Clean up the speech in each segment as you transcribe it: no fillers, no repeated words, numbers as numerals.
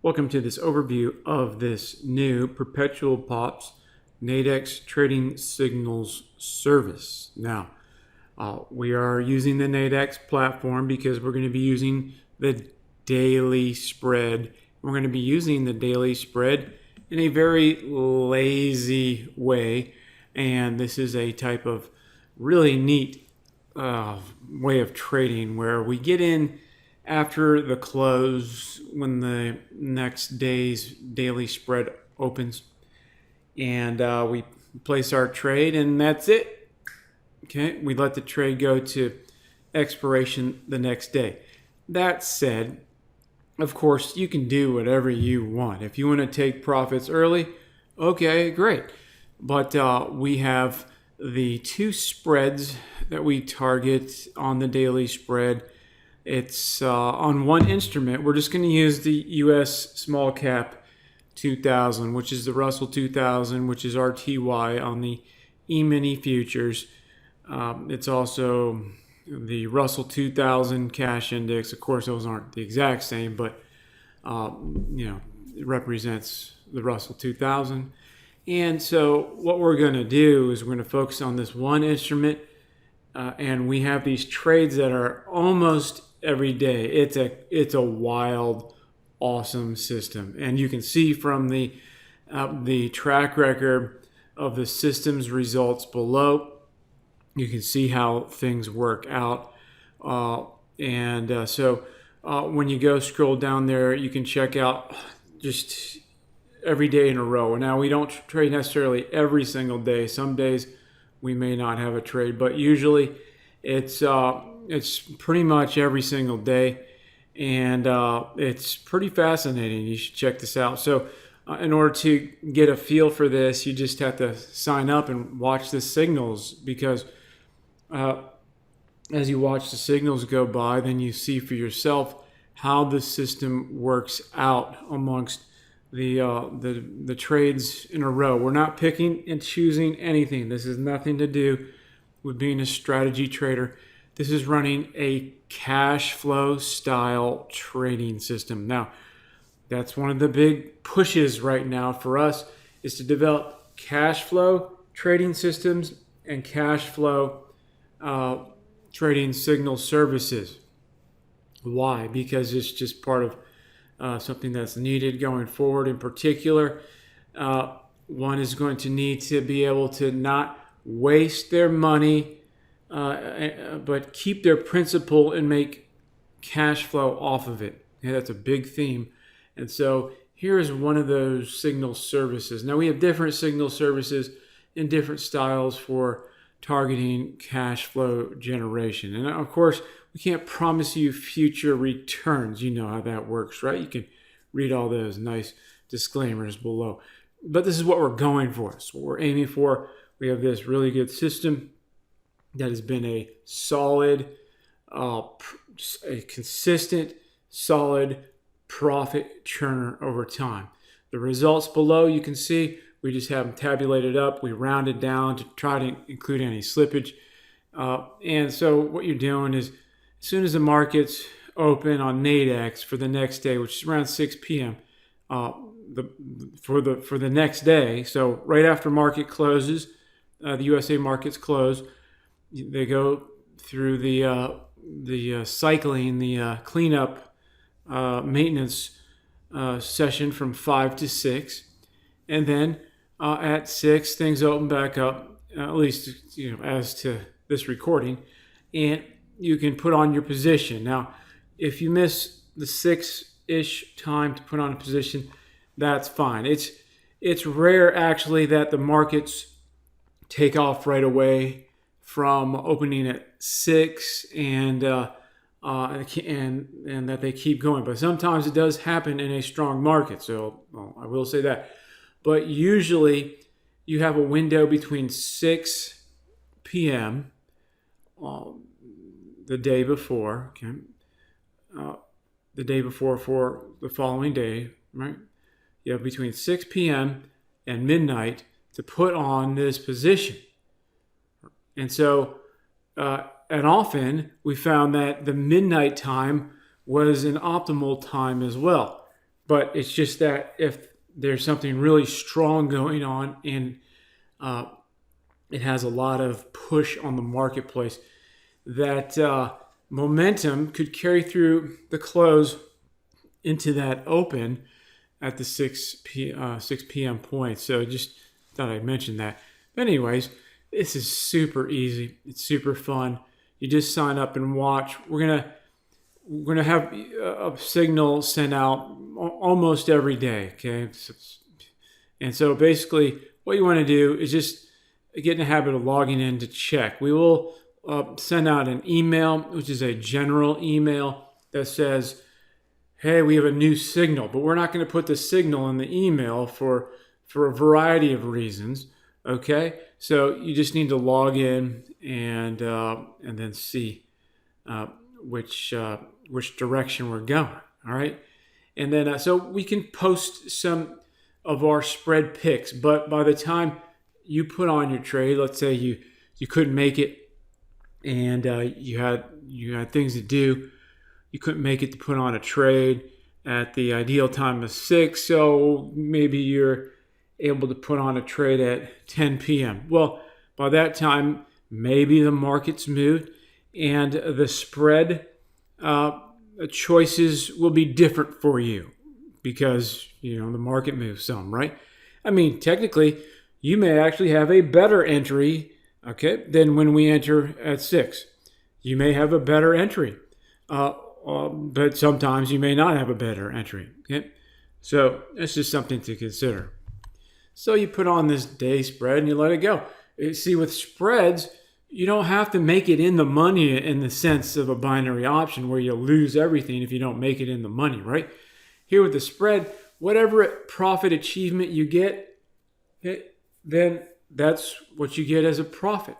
Welcome to this overview of this new Perpetual Pops NADEX Trading Signals service. Now, we are using the NADEX platform because we're going to be using the daily spread. We're going to be using the daily spread in a very lazy way, and this is a type of really neat way of trading where we get in after the close when the next day's daily spread opens, and we place our trade, and that's it. Okay, we let the trade go to expiration the next day. That said, of course, you can do whatever you want. If you want to take profits early, okay, great. But we have the two spreads that we target on the daily spread. It's on one instrument. We're just going to use the U.S. Small Cap 2000, which is the Russell 2000, which is RTY on the E-mini futures. It's also the Russell 2000 cash index. Of course, those aren't the exact same, but it represents the Russell 2000. And so what we're going to do is we're going to focus on this one instrument, and we have these trades that are almost every day. It's a wild, awesome system, and you can see from the track record of the system's results below. You can see how things work out, so when you go scroll down there, you can check out just every day in a row. Now, we don't trade necessarily every single day. Some days we may not have a trade, but usually it's pretty much every single day, and it's pretty fascinating. You should check this out. So in order to get a feel for this, you just have to sign up and watch the signals, because as you watch the signals go by, then you see for yourself how the system works out amongst the trades in a row. We're not picking and choosing anything. This has nothing to do with being a strategy trader. This is running a cash flow style trading system. Now, that's one of the big pushes right now for us, is to develop cash flow trading systems and cash flow trading signal services. Why? Because it's just part of something that's needed going forward. In particular, one is going to need to be able to not waste their money, but keep their principal and make cash flow off of it. Yeah, that's a big theme. And so here is one of those signal services. Now, we have different signal services in different styles for targeting cash flow generation. And of course, we can't promise you future returns. You know how that works, right? You can read all those nice disclaimers below. But this is what we're going for. It's what we're aiming for. We have this really good system that has been a solid, a consistent, solid profit churner over time. The results below, you can see, we just have them tabulated up. We rounded down to try to include any slippage. And so what you're doing is, as soon as the markets open on NADEX for the next day, which is around 6 p.m., for the next day, so right after market closes, the USA markets close, they go through the cycling, the cleanup maintenance session from 5 to 6, and then at 6 things open back up, at least as to this recording, and you can put on your position. Now, if you miss the 6-ish time to put on a position, that's fine. It's rare actually that the markets take off right away from opening at 6 and that they keep going. But sometimes it does happen in a strong market. So I will say that. But usually you have a window between 6 p.m. The day before, okay, the day before for the following day, right? You have between 6 p.m. and midnight to put on this position. And so, and often we found that the midnight time was an optimal time as well. But it's just that if there's something really strong going on and it has a lot of push on the marketplace, that momentum could carry through the close into that open at the 6 p.m. point. So just thought I'd mention that. But anyways, this is super easy. It's super fun. You just sign up and watch. We're gonna have a signal sent out almost every day. Okay, and so basically, what you want to do is just get in the habit of logging in to check. We will send out an email, which is a general email that says, hey, we have a new signal, but we're not going to put the signal in the email for a variety of reasons. Okay, so you just need to log in and then see which direction we're going. All right, and then so we can post some of our spread picks, but by the time you put on your trade, let's say you couldn't make it and you had things to do. You couldn't make it to put on a trade at the ideal time of 6, so maybe you're able to put on a trade at 10 p.m. Well, by that time, maybe the market's moved and the spread choices will be different for you because, the market moves some, right? I mean, technically, you may actually have a better entry, okay, than when we enter at 6. You may have a better entry. But sometimes you may not have a better entry. Okay? So that's just something to consider. So you put on this day spread and you let it go. You see, with spreads, you don't have to make it in the money in the sense of a binary option where you lose everything if you don't make it in the money, right? Here with the spread, whatever profit achievement you get, okay, then that's what you get as a profit.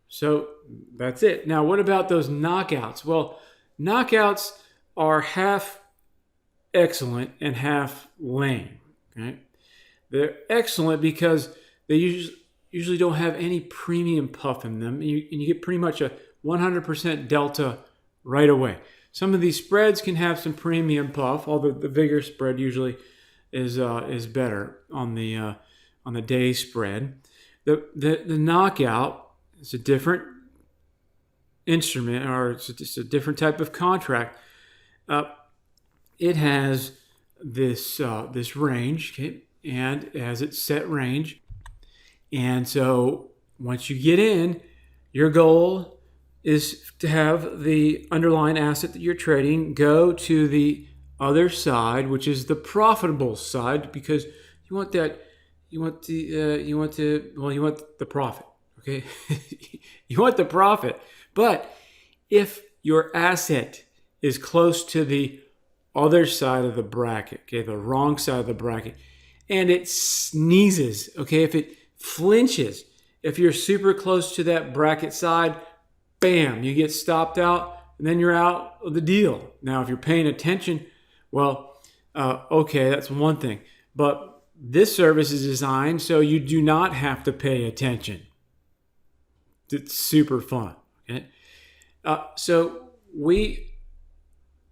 So that's it. Now, what about those knockouts? Well, knockouts are half excellent and half lame. Right? They're excellent because they usually don't have any premium puff in them, and you get pretty much a 100% delta right away. Some of these spreads can have some premium puff, although the bigger spread usually is better on the day spread. The knockout is a different instrument, or it's just a different type of contract. It has this range, okay, and it has its set range. And so once you get in, your goal is to have the underlying asset that you're trading go to the other side, which is the profitable side, because you want the profit. Okay, you want the profit. But if your asset is close to the other side of the bracket, okay, the wrong side of the bracket, and it sneezes, okay, if it flinches, if you're super close to that bracket side, bam, you get stopped out, and then you're out of the deal. Now, if you're paying attention, well, okay, that's one thing. But this service is designed so you do not have to pay attention. It's super fun. Okay? So we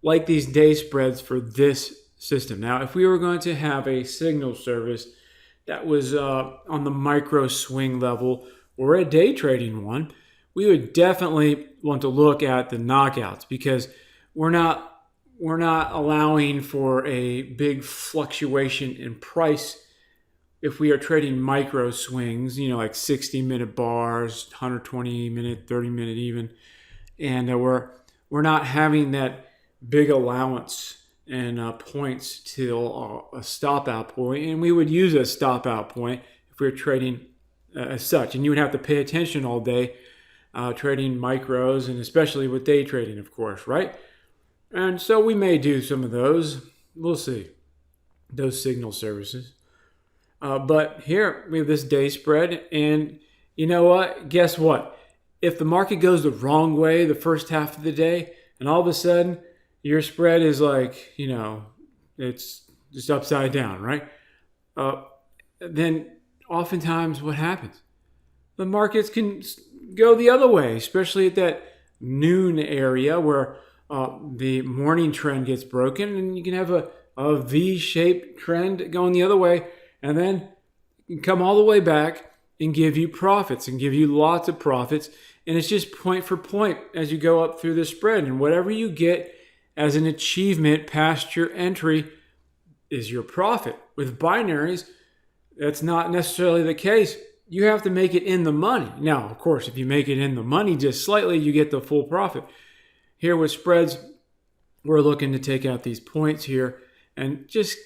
like these day spreads for this system. Now, if we were going to have a signal service that was on the micro swing level or a day trading one, we would definitely want to look at the knockouts, because we're not allowing for a big fluctuation in price if we are trading micro swings, like 60-minute bars, 120-minute, 30-minute even, and we're not having that big allowance and points till a stop out point, and we would use a stop out point if we were trading as such, and you would have to pay attention all day trading micros, and especially with day trading, of course, right? And so we may do some of those. We'll see. Those signal services. But here we have this day spread, and you know what? Guess what? If the market goes the wrong way the first half of the day, and all of a sudden your spread is like, it's just upside down, right? Then oftentimes what happens? The markets can go the other way, especially at that noon area where the morning trend gets broken, and you can have a a V-shaped trend going the other way, and then come all the way back and give you profits and give you lots of profits. And it's just point for point as you go up through the spread. And whatever you get as an achievement past your entry is your profit. With binaries, that's not necessarily the case. You have to make it in the money. Now, of course, if you make it in the money just slightly, you get the full profit. Here with spreads, we're looking to take out these points here and just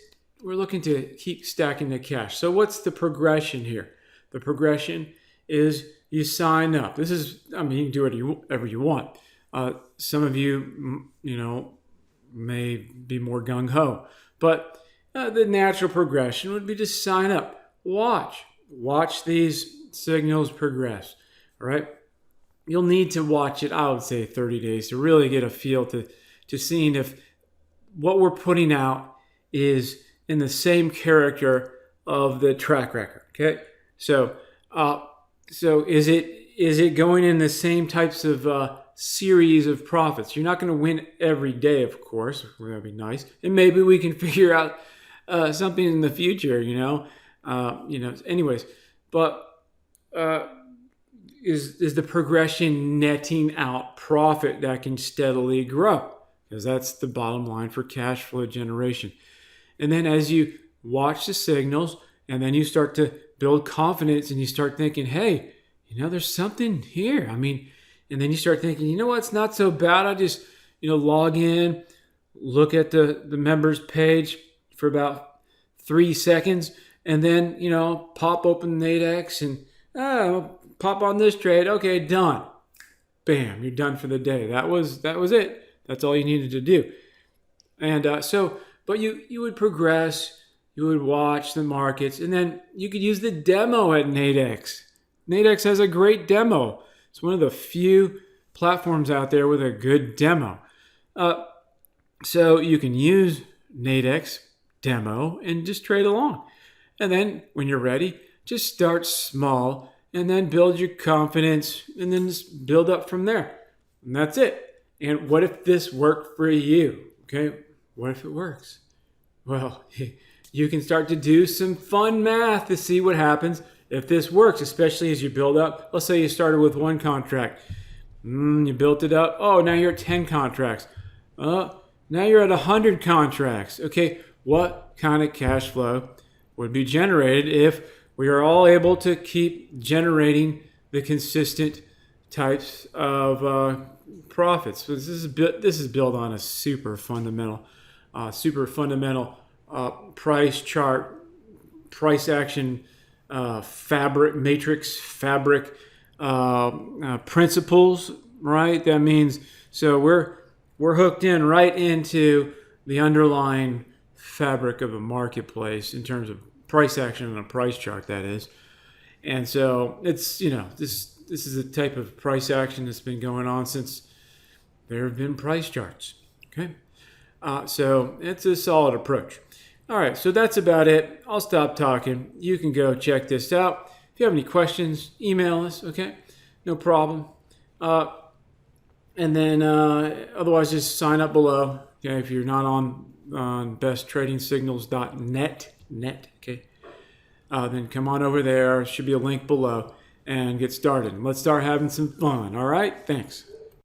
we're looking to keep stacking the cash. So what's the progression here? The progression is you sign up. This is, I mean, you can do whatever you want. Some of you, may be more gung-ho, but the natural progression would be to sign up. Watch these signals progress, all right? You'll need to watch it, I would say 30 days to really get a feel to seeing if what we're putting out is in the same character of the track record, okay? So is it going in the same types of series of profits? You're not going to win every day, of course. That'd be nice, and maybe we can figure out something in the future. Anyways, but is the progression netting out profit that can steadily grow? Because that's the bottom line for cash flow generation. And then as you watch the signals, and then you start to build confidence, and you start thinking, hey, there's something here. I mean, and then you start thinking, it's not so bad. I just, log in, look at the members page for about 3 seconds, and then, pop open NADEX and pop on this trade. Okay, done. Bam, you're done for the day. That was it. That's all you needed to do. And but you would progress, you would watch the markets, and then you could use the demo at NADEX. NADEX has a great demo. It's one of the few platforms out there with a good demo. So you can use NADEX demo and just trade along. And then when you're ready, just start small and then build your confidence and then just build up from there. And that's it. And what if this worked for you? Okay, what if it works? Well, you can start to do some fun math to see what happens if this works, especially as you build up. Let's say you started with 1 contract. You built it up. Oh, now you're at 10 contracts. Now you're at 100 contracts. Okay, what kind of cash flow would be generated if we are all able to keep generating the consistent types of profits? So this is built on a super fundamental price chart, price action matrix fabric principles, right? That means so we're hooked in right into the underlying fabric of a marketplace in terms of price action on a price chart, that is. And so it's this is a type of price action that's been going on since there have been price charts. Okay, so it's a solid approach. All right, so that's about it. I'll stop talking. You can go check this out. If you have any questions, email us, okay? No problem. And then otherwise, just sign up below. Okay, if you're not on besttradingsignals.net, okay, then come on over there. Should be a link below and get started. Let's start having some fun. All right, thanks.